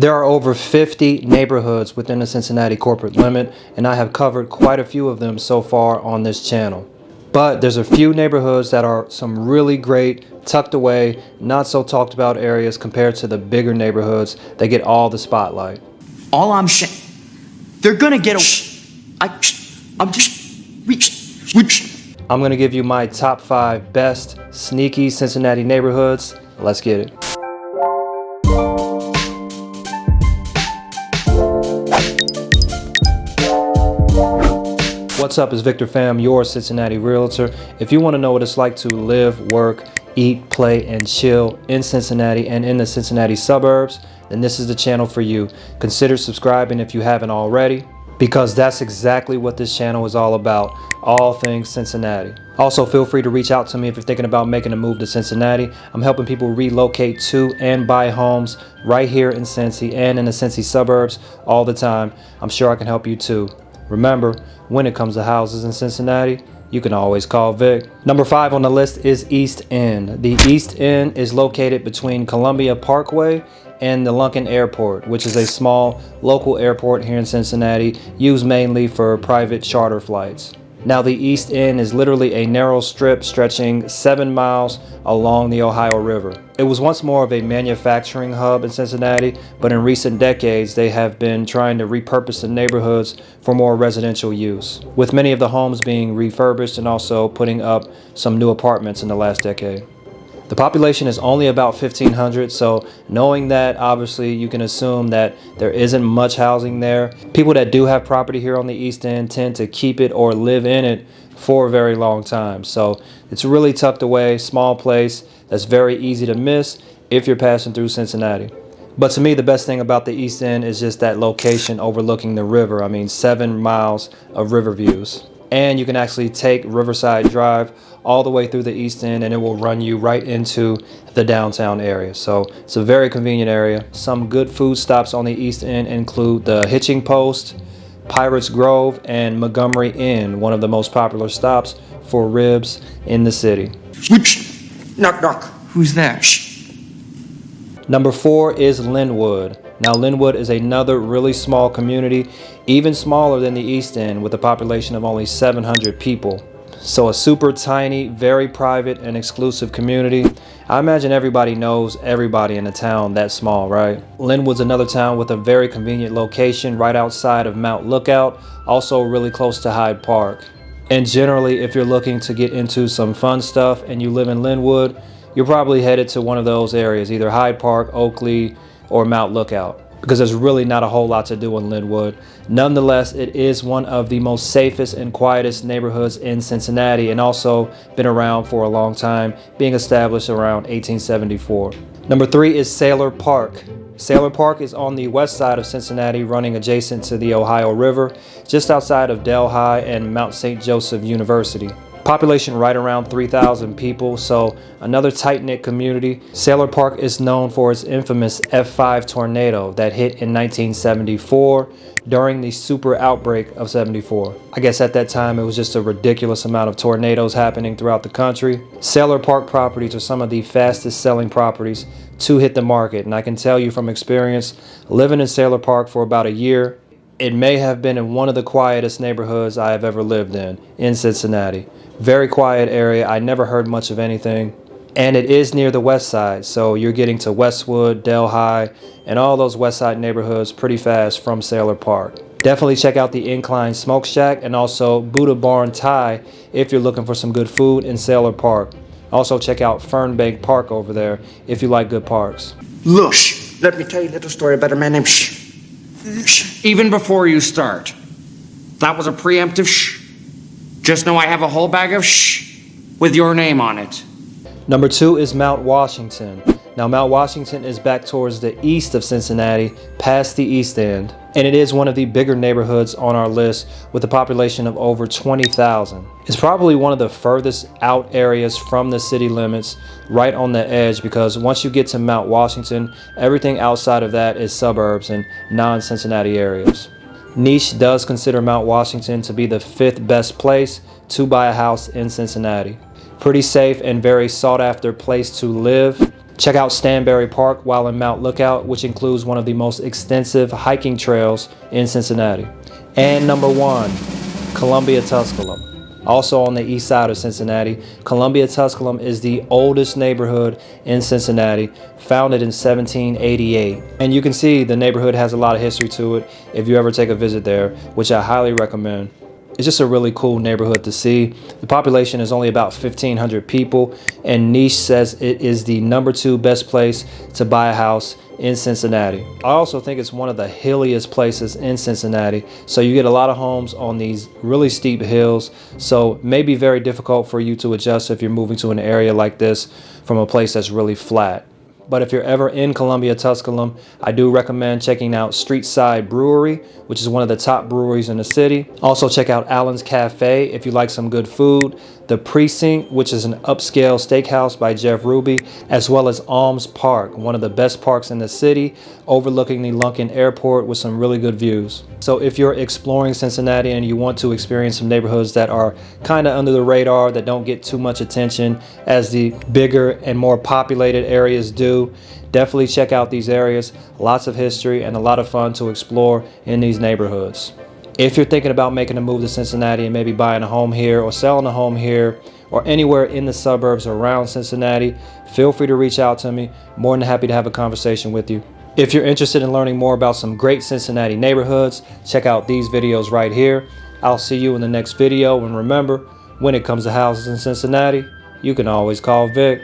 There are over 50 neighborhoods within the Cincinnati corporate limit, and I have covered quite a few of them so far on this channel. But there's a few neighborhoods that are some really great, tucked away, not so talked about areas compared to the bigger neighborhoods that get all the spotlight. All I'm saying, they're gonna get I'm gonna give you my top 5 best sneaky Cincinnati neighborhoods. Let's get it. What's up, it's Victor Pham, your Cincinnati realtor. If you want to know what it's like to live, work, eat, play, and chill in Cincinnati and in the Cincinnati suburbs, then this is the channel for you. Consider subscribing if you haven't already, because that's exactly what this channel is all about, all things Cincinnati. Also, feel free to reach out to me if you're thinking about making a move to Cincinnati. I'm helping people relocate to and buy homes right here in Cincy and in the Cincy suburbs all the time. I'm sure I can help you too. Remember, when it comes to houses in Cincinnati, you can always call Vic. Number 5 on the list is East End. The East End is located between Columbia Parkway and the Lunken Airport, which is a small local airport here in Cincinnati, used mainly for private charter flights. Now, the East End is literally a narrow strip stretching 7 miles along the Ohio River. It was once more of a manufacturing hub in Cincinnati, but in recent decades they have been trying to repurpose the neighborhoods for more residential use, with many of the homes being refurbished and also putting up some new apartments in the last decade. The population is only about 1,500, so knowing that, obviously you can assume that there isn't much housing there. People that do have property here on the East End tend to keep it or live in it for a very long time. So it's really tucked away, small place that's very easy to miss if you're passing through Cincinnati. But to me, the best thing about the East End is just that location overlooking the river. I mean, 7 miles of river views. And you can actually take Riverside Drive all the way through the East End and it will run you right into the downtown area. So it's a very convenient area. Some good food stops on the East End include the Hitching Post, Pirates Grove, and Montgomery Inn, one of the most popular stops for ribs in the city. Knock, knock. Who's there? Number 4 is Linwood. Now, Linwood is another really small community, even smaller than the East End, with a population of only 700 people. So a super tiny, very private and exclusive community. I imagine everybody knows everybody in a town that small, right? Linwood's another town with a very convenient location right outside of Mount Lookout, also really close to Hyde Park. And generally, if you're looking to get into some fun stuff and you live in Linwood, you're probably headed to one of those areas, either Hyde Park, Oakley, or Mount Lookout, because there's really not a whole lot to do in Linwood. Nonetheless, it is one of the most safest and quietest neighborhoods in Cincinnati, and also been around for a long time, being established around 1874. Number 3 is Sailor Park. Sailor Park is on the west side of Cincinnati, running adjacent to the Ohio River, just outside of Delhi and Mount St. Joseph University. Population right around 3,000 people, so another tight-knit community. Sailor Park is known for its infamous F5 tornado that hit in 1974 during the super outbreak of 74. I guess at that time it was just a ridiculous amount of tornadoes happening throughout the country. Sailor Park properties are some of the fastest selling properties to hit the market, and I can tell you from experience, living in Sailor Park for about a year, it may have been in one of the quietest neighborhoods I have ever lived in Cincinnati. Very quiet area. I never heard much of anything. And it is near the west side, so you're getting to Westwood, Delhi, and all those west side neighborhoods pretty fast from Sailor Park. Definitely check out the Incline Smoke Shack and also Buddha Barn Thai if you're looking for some good food in Sailor Park. Also check out Fernbank Park over there if you like good parks. Look, let me tell you a little story about a man named Even before you start, that was a preemptive shh. Just know I have a whole bag of shh with your name on it. Number 2 is Mount Washington. Now, Mount Washington is back towards the east of Cincinnati, past the East End, and it is one of the bigger neighborhoods on our list with a population of over 20,000. It's probably one of the furthest out areas from the city limits, right on the edge, because once you get to Mount Washington, everything outside of that is suburbs and non-Cincinnati areas. Niche does consider Mount Washington to be the 5th best place to buy a house in Cincinnati. Pretty safe and very sought after place to live. Check out Stanberry Park while in Mount Lookout, which includes one of the most extensive hiking trails in Cincinnati. And number 1, Columbia Tusculum. Also on the east side of Cincinnati, Columbia Tusculum is the oldest neighborhood in Cincinnati, founded in 1788. And you can see the neighborhood has a lot of history to it if you ever take a visit there, which I highly recommend. It's just a really cool neighborhood to see. The population is only about 1,500 people, and Niche says it is the number 2 best place to buy a house in Cincinnati. I also think it's one of the hilliest places in Cincinnati, so you get a lot of homes on these really steep hills, so it may be very difficult for you to adjust if you're moving to an area like this from a place that's really flat. But if you're ever in Columbia Tusculum, I do recommend checking out Streetside Brewery, which is one of the top breweries in the city. Also check out Allen's Cafe if you like some good food. The Precinct, which is an upscale steakhouse by Jeff Ruby, as well as Alms Park, one of the best parks in the city, overlooking the Lunken Airport with some really good views. So if you're exploring Cincinnati and you want to experience some neighborhoods that are kind of under the radar, that don't get too much attention as the bigger and more populated areas do, definitely check out these areas. Lots of history and a lot of fun to explore in these neighborhoods. If you're thinking about making a move to Cincinnati and maybe buying a home here or selling a home here or anywhere in the suburbs around Cincinnati, feel free to reach out to me. More than happy to have a conversation with you. If you're interested in learning more about some great Cincinnati neighborhoods, check out these videos right here. I'll see you in the next video, and remember, when it comes to houses in Cincinnati, you can always call Vic.